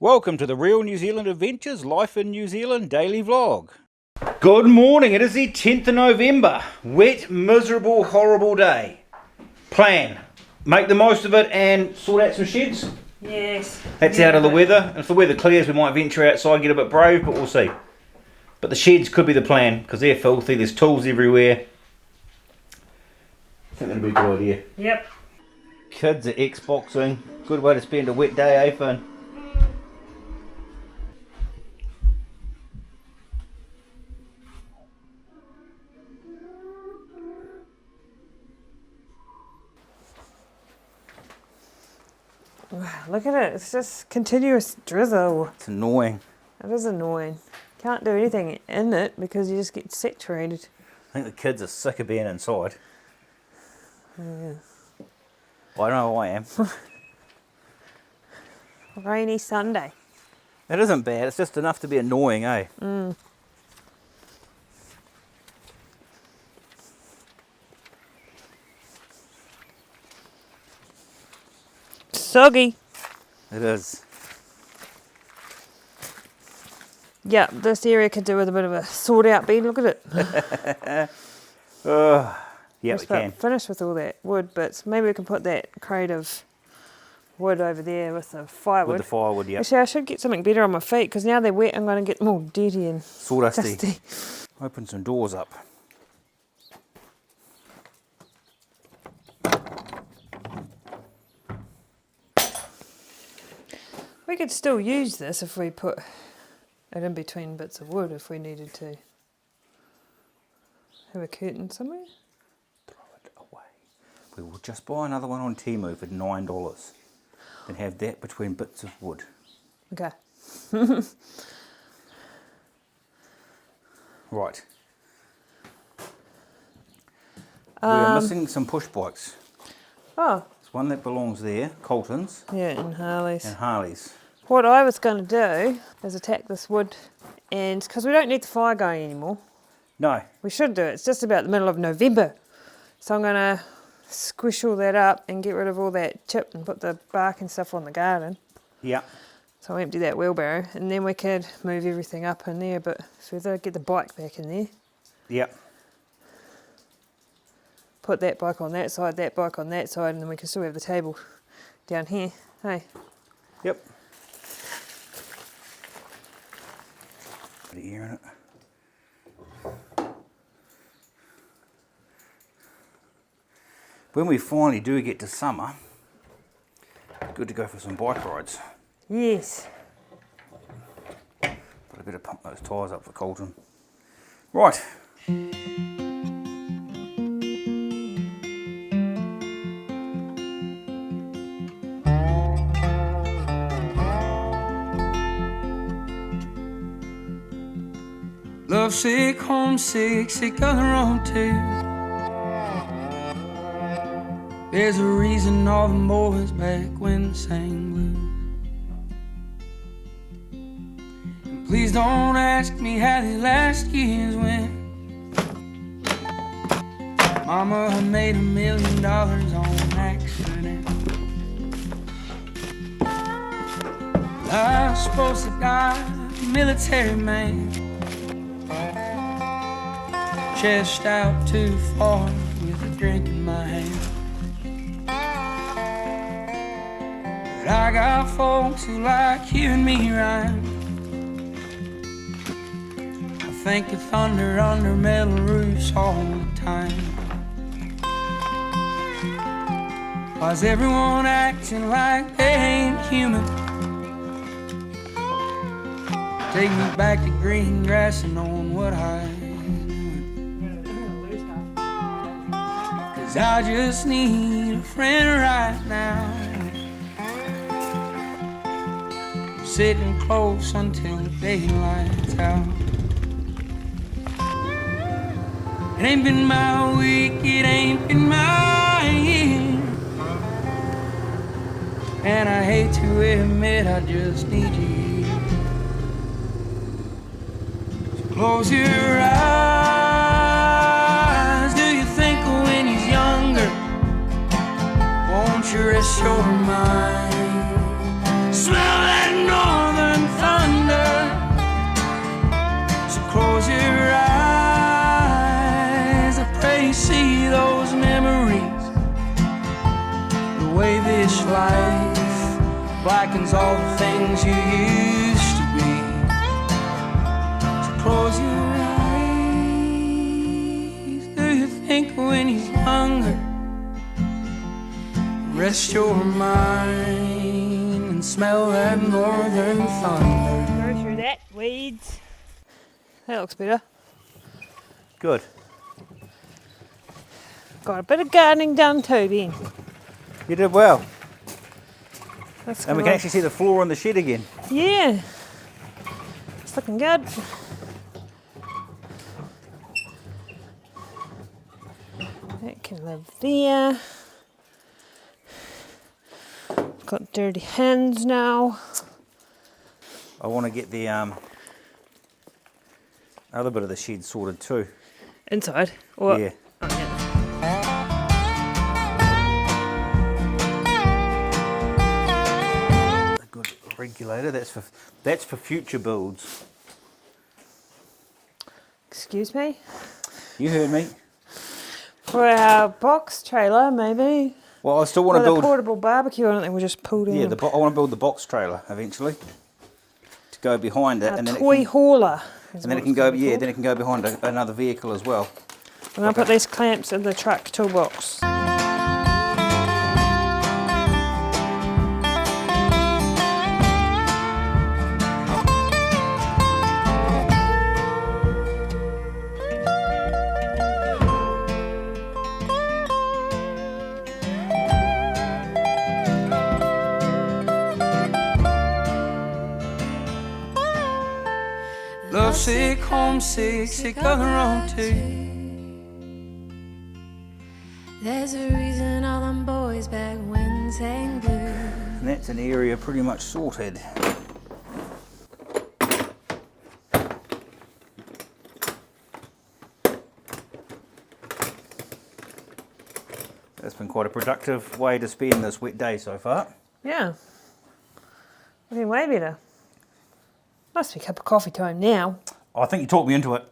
Welcome to the Real New Zealand Adventures Life in New Zealand daily vlog. Good morning, it is the 10th of November. Wet, miserable, horrible day. Plan. Make the most of it and sort out some sheds. Yes. That's out of the weather. If the weather clears, we might venture outside, get a bit brave, but we'll see. But the sheds could be the plan, because they're filthy, there's tools everywhere. I think that'll be a good idea. Yep. Kids are Xboxing. Good way to spend a wet day, eh, Finn? Wow, look at it. It's just continuous drizzle. It's annoying. It is annoying. Can't do anything in it because you just get saturated. I think the kids are sick of being inside. Yeah. Well, I know I am. Rainy Sunday. It isn't bad, it's just enough to be annoying, eh? Mm. Soggy. It is. Yeah, this area could do with a bit of a sort out bed. Look at it. Yeah, we Just can. about finished with all that wood bits. Maybe we can put that crate of wood over there with the firewood. With the firewood, yeah. Actually, I should get something better on my feet because now they're wet. I'm going to get them all dirty and Sawdusty. dusty. Open some doors up. We could still use this if we put it in between bits of wood if we needed to. Have a curtain somewhere? Throw it away. We will just buy another one on Temu for $9. Then have that between bits of wood. Okay. Right. We're missing some push bikes. Oh, There's one that belongs there, Colton's, yeah, and Harley's. and Harley's. What I was going to do is attack this wood, and because we don't need the fire going anymore, No. we should do it. It's just about the middle of November. So I'm going to squish all that up and get rid of all that chip and put the bark and stuff on the garden. Yeah. So I'll empty that wheelbarrow, and then we could move everything up in there a bit further, get the bike back in there. Yep. Put that bike on that side, that bike on that side, and then we can still have the table down here. Hey, Yep. Bit of air in it. When we finally do get to summer, good to go for some bike rides. yes. But I better pump those tyres up for Colton. Right. Love sick, homesick, sick of the road too. There's a reason all the boys back when sang blues. And please don't ask me how the last years went. Mama made $1 million on accident. I was supposed to die, military man. Chest out too far with a drink in my hand. But I got folks who like hearing me rhyme. I think of thunder under metal roofs all the time. Why's everyone acting like they ain't human? Take me back to green grass and knowing what I I just need a friend right now. Sitting close until the daylight's out. It ain't been my week, it ain't been my year. And I hate to admit I just need you here. So close your eyes. Do you think of when he's younger? Won't you rest your mind? Smell that northern life blackens all the things you used to be. So close your eyes. Do you think when he's younger? Rest your mind and smell that northern thunder. Go through that, weeds. That looks better. Good. Got a bit of gardening done too, Ben. You did well. That's And we can actually see the floor on the shed again. Yeah. It's looking good. That can live there. Got dirty hands now. I want to get the other bit of the shed sorted too. Inside? Or Yeah. Oh, yeah. A good regulator. That's for future builds. Excuse me? You heard me. For our box trailer, maybe. Well, I still want to With a build. portable barbecue, I don't think we just pulled in. Yeah, I want to build the box trailer eventually to go behind it, a and then toy hauler. and then it can go. Yeah, then it can go behind another vehicle as well. I'm going to put these clamps in the truck toolbox. Love sick, homesick, sick of the wrong too. There's a reason all them boys back when sang blue. And that's an area pretty much sorted. That's been quite a productive way to spend this wet day so far. Yeah. Looking way better. Must be a cup of coffee time now. I think you talked me into it.